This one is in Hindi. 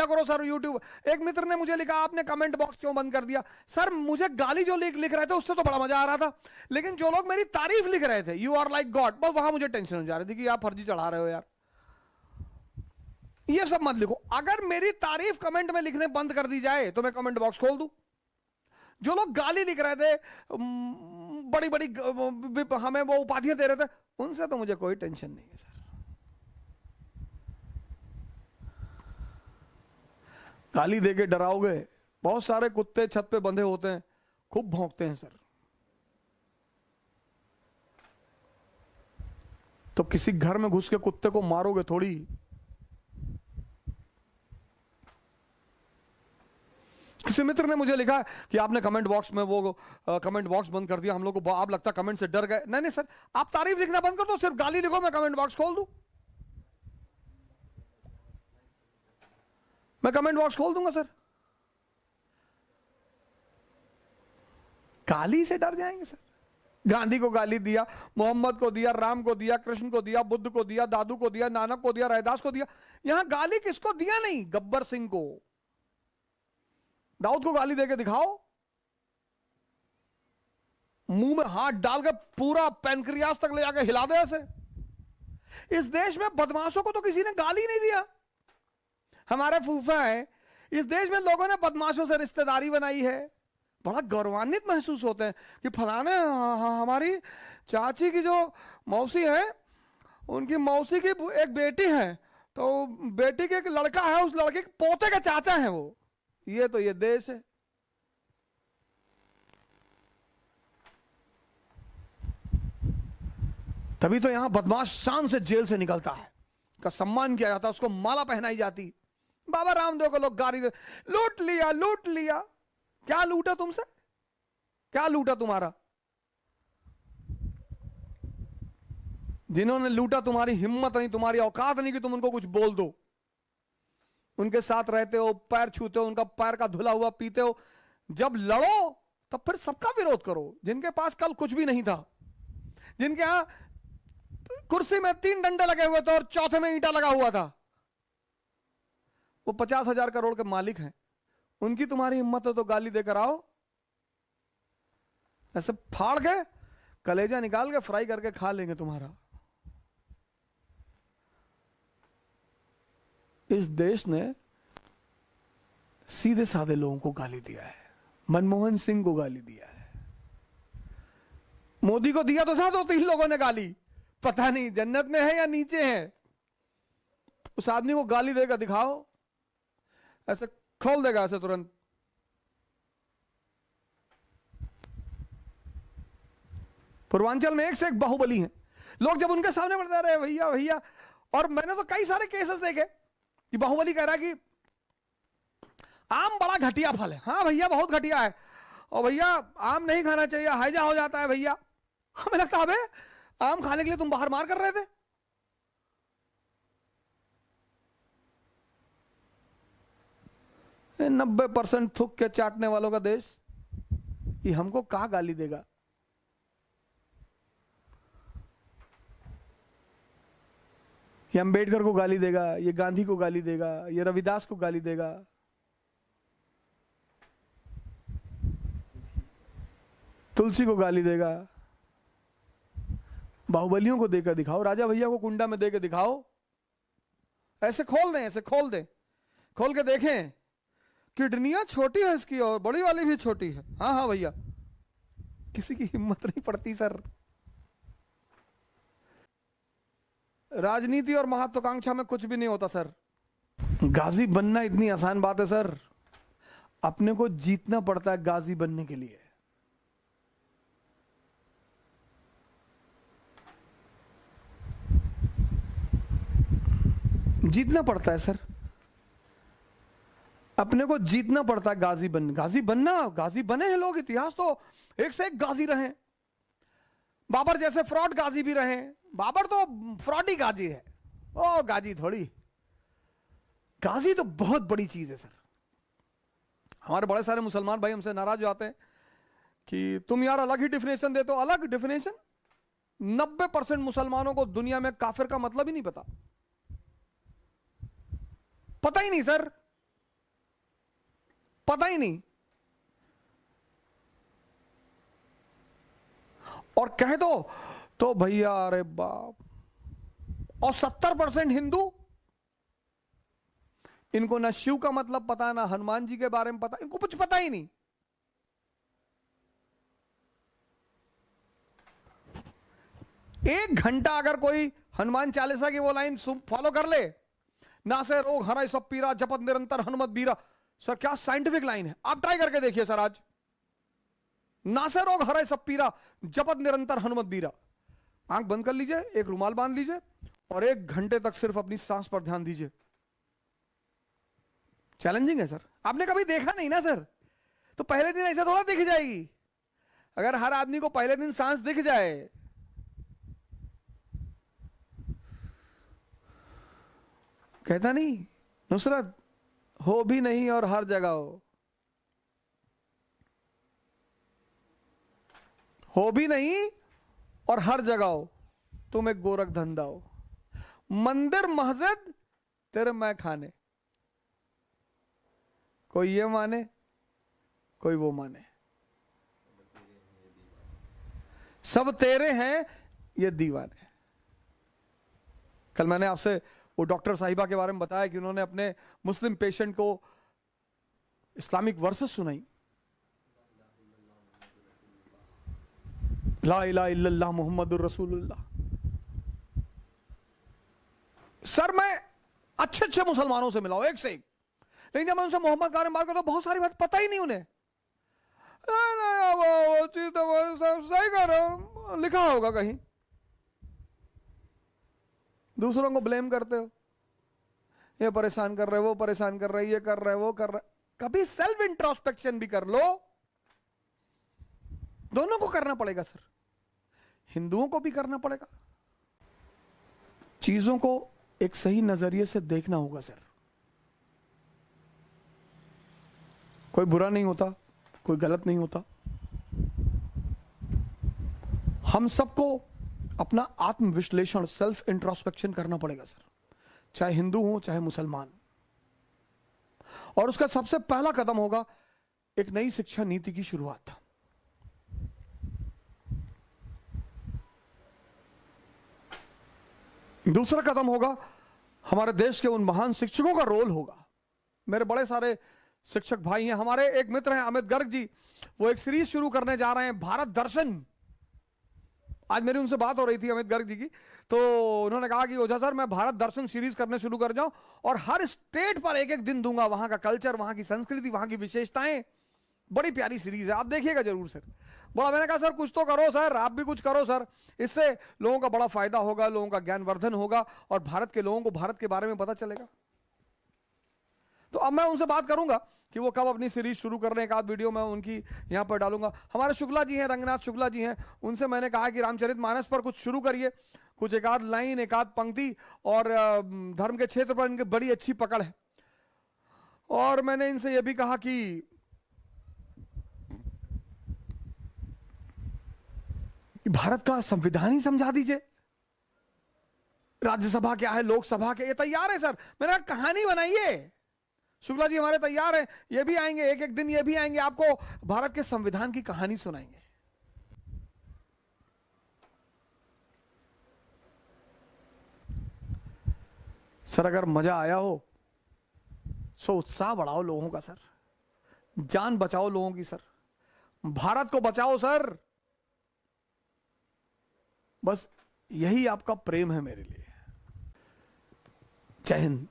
दिया करो सर यूट्यूब। एक मित्र ने मुझे लिखा आपने कमेंट बॉक्स क्यों बंद कर दिया? सर मुझे गाली जो लिख रहे थे उससे तो बड़ा मजा आ रहा था, लेकिन जो लोग मेरी तारीफ लिख रहे थे, यू आर लाइक गॉड, बस वहां मुझे टेंशन हो जा रही थी कि आप फर्जी चढ़ा रहे हो यार। ये सब मत लिखो। अगर मेरी तारीफ कमेंट में लिखने बंद कर दी जाए तो मैं कमेंट बॉक्स खोल दूं। जो लोग गाली लिख रहे थे, बड़ी बड़ी हमें वो उपाधियां दे रहे थे, उनसे तो मुझे कोई टेंशन नहीं है सर। गाली देके डराओगे? बहुत सारे कुत्ते छत पे बंधे होते हैं, खूब भौंकते हैं सर। तो किसी घर में घुस के कुत्ते को मारोगे थोड़ी। किसी मित्र ने मुझे लिखा कि आपने कमेंट बॉक्स में वो कमेंट बॉक्स बंद कर दिया, हम लोग को आप लगता कमेंट से डर गए। नहीं नहीं सर, आप तारीफ लिखना बंद कर दो, सिर्फ गाली लिखो, मैं कमेंट बॉक्स खोल दूं। मैं कमेंट बॉक्स खोल दूंगा सर। गाली से डर जाएंगे सर? गांधी को गाली दिया, मोहम्मद को दिया, राम को दिया, कृष्ण को दिया, बुद्ध को दिया, दादू को दिया, नानक को दिया, रैदास को दिया। यहां गाली किसको दिया? नहीं, गब्बर सिंह को। दाऊद को गाली देके दिखाओ, मुंह में हाथ डाल के पूरा पेनक्रियास तक ले जाके हिला दे ऐसे। इस देश में बदमाशों को तो किसी ने गाली नहीं दिया। हमारे फूफा है, इस देश में लोगों ने बदमाशों से रिश्तेदारी बनाई है। बड़ा गौरवान्वित महसूस होते हैं कि फलाने हमारी चाची की जो मौसी है, उनकी मौसी की एक बेटी है, तो बेटी के एक लड़का है, उस लड़के के पोते के चाचा है वो। ये तो ये देश है। तभी तो यहां बदमाश शान से जेल से निकलता है, का सम्मान किया जाता है, उसको माला पहनाई जाती। बाबा रामदेव को लोग गाली दे, लूट लिया लूट लिया। क्या लूटा तुमसे? क्या लूटा तुम्हारा? जिन्होंने लूटा तुम्हारी हिम्मत नहीं, तुम्हारी औकात नहीं कि तुम उनको कुछ बोल दो। उनके साथ रहते हो, पैर छूते हो, उनका पैर का धुला हुआ पीते हो। जब लड़ो तब फिर सबका विरोध करो। जिनके पास कल कुछ भी नहीं था, जिनके यहां कुर्सी में 3 डंडे लगे हुए थे और चौथे में ईंटा लगा हुआ था, वो 50,000 करोड़ के मालिक हैं। उनकी तुम्हारी हिम्मत हो तो गाली देकर आओ। ऐसे फाड़ के कलेजा निकाल के फ्राई करके खा लेंगे तुम्हारा। इस देश ने सीधे साधे लोगों को गाली दिया है। मनमोहन सिंह को गाली दिया है, मोदी को दिया तो था 2-3 लोगों ने गाली, पता नहीं जन्नत में है या नीचे है। उस आदमी को गाली देकर दिखाओ, ऐसे खोल देगा ऐसे तुरंत। पूर्वांचल में एक से एक बाहुबली हैं। लोग जब उनके सामने बढ़ते रहे भैया भैया, और मैंने तो कई सारे केसेस देखे कि बाहुबली कह रहा है कि आम बड़ा घटिया फल है। हाँ भैया बहुत घटिया है, और भैया आम नहीं खाना चाहिए, हैजा हो जाता है भैया। हमें लगता है आम खाने के लिए तुम बाहर मार कर रहे थे। 90% थूक के चाटने वालों का देश, ये हमको कहाँ गाली देगा? ये अंबेडकर को गाली देगा, ये गांधी को गाली देगा, ये रविदास को गाली देगा। तुलसी को गाली देगा। बाहुबलियों को देकर दिखाओ, राजा भैया को कुंडा में देकर दिखाओ। ऐसे खोल दें, ऐसे खोल दें, खोल के देखें। किडनियां छोटी है इसकी और बड़ी वाली भी छोटी है। हाँ हाँ भैया, किसी की हिम्मत नहीं पड़ती सर। राजनीति और महत्वाकांक्षा में कुछ भी नहीं होता सर। गाजी बनना इतनी आसान बात है सर, अपने को जीतना पड़ता है गाजी बनने के लिए। जीतना पड़ता है सर, अपने को जीतना पड़ता है गाजी बनना। गाजी बने हैं लोग, इतिहास तो एक से एक गाजी रहे। बाबर जैसे फ्रॉड गाजी भी रहे। बाबर तो फ्रॉड ही गाजी है, ओ गाजी थोड़ी। गाजी तो बहुत बड़ी चीज है सर। हमारे बड़े सारे मुसलमान भाई हमसे नाराज हो जाते हैं कि तुम यार अलग ही डिफिनेशन देते हो। अलग डिफिनेशन? 90% मुसलमानों को दुनिया में काफिर का मतलब ही नहीं पता। पता ही नहीं सर। पता ही नहीं। और कह दो तो भैया अरे बाप, और 70% हिंदू, इनको ना शिव का मतलब पता, ना हनुमान जी के बारे में पता, इनको कुछ पता ही नहीं। एक घंटा अगर कोई हनुमान चालीसा की वो लाइन फॉलो कर ले, ना से रोग हरा सब पीरा जपत निरंतर हनुमत बीरा, सर क्या साइंटिफिक लाइन है, आप ट्राई करके देखिए सर आज। ना से रोग हरा सब पीरा जपत निरंतर हनुमत बीरा। आंख बंद कर लीजिए, एक रुमाल बांध लीजिए और 1 घंटे तक सिर्फ अपनी सांस पर ध्यान दीजिए। चैलेंजिंग है सर, आपने कभी देखा नहीं ना सर, तो पहले दिन ऐसा थोड़ा दिख जाएगी। अगर हर आदमी को पहले दिन सांस दिख जाए, कहता नहीं नुसरत, हो भी नहीं और हर जगह हो भी नहीं और हर जगह हो, तुम एक गोरख धंधा हो, मंदिर मस्जिद तेरे मैं खाने, कोई ये माने कोई वो माने, सब तेरे हैं ये दीवाने। कल मैंने आपसे वो डॉक्टर साहिबा के बारे में बताया कि उन्होंने अपने मुस्लिम पेशेंट को इस्लामिक वर्सेस सुनाई, ला इलाहा इल्लल्लाह मुहम्मदुर रसूलुल्लाह। सर मैं अच्छे अच्छे मुसलमानों से मिला हूं, एक से एक, लेकिन जब मैं उनसे मोहम्मद के बारे में बात करता हूं, बहुत सारी बात पता ही नहीं उन्हें। सही कर रहा हूं, लिखा होगा कहीं, दूसरों को ब्लेम करते हो, ये परेशान कर रहे, वो परेशान कर रहे, ये कर रहे, वो कर रहे। कभी सेल्फ इंट्रोस्पेक्शन भी कर लो, दोनों को करना पड़ेगा सर, हिंदुओं को भी करना पड़ेगा। चीजों को एक सही नजरिए से देखना होगा सर। कोई बुरा नहीं होता, कोई गलत नहीं होता, हम सबको अपना आत्मविश्लेषण, सेल्फ इंट्रोस्पेक्शन करना पड़ेगा सर, चाहे हिंदू हो चाहे मुसलमान। और उसका सबसे पहला कदम होगा एक नई शिक्षा नीति की शुरुआत। दूसरा कदम होगा हमारे देश के उन महान शिक्षकों का रोल होगा। मेरे बड़े सारे शिक्षक भाई हैं, हमारे एक मित्र हैं अमित गर्ग जी, वो एक सीरीज शुरू करने जा रहे हैं, भारत दर्शन। आज मेरी उनसे बात हो रही थी अमित गर्ग जी की, तो उन्होंने कहा कि ओझा सर मैं भारत दर्शन सीरीज करने शुरू कर जाऊं और हर स्टेट पर एक एक दिन दूंगा, वहां का कल्चर, वहां की संस्कृति, वहां की विशेषताएं। बड़ी प्यारी सीरीज है, आप देखिएगा जरूर सर। बड़ा मैंने कहा सर कुछ तो करो सर, आप भी कुछ करो सर, इससे लोगों का बड़ा फायदा होगा, लोगों का ज्ञानवर्धन होगा और भारत के लोगों को भारत के बारे में पता चलेगा। तो अब मैं उनसे बात करूंगा कि वो कब अपनी सीरीज शुरू कर रहे हैं, एक आध वीडियो मैं उनकी यहां पर डालूंगा। हमारे शुक्ला जी हैं, रंगनाथ शुक्ला जी हैं, उनसे मैंने कहा कि रामचरितमानस पर कुछ शुरू करिए, कुछ एक आध लाइन, एक आध पंक्ति, और धर्म के क्षेत्र पर इनकी बड़ी अच्छी पकड़ है। और मैंने इनसे यह भी कहा कि भारत का संविधान ही समझा दीजिए, राज्यसभा क्या है, लोकसभा क्या, ये तैयार है सर। मैंने कहा कहानी बनाइए, शुक्ला जी हमारे तैयार हैं, ये भी आएंगे, एक एक दिन ये भी आएंगे, आपको भारत के संविधान की कहानी सुनाएंगे। सर अगर मजा आया हो सो उत्साह बढ़ाओ लोगों का सर, जान बचाओ लोगों की सर, भारत को बचाओ सर, बस यही आपका प्रेम है मेरे लिए। जय हिंद।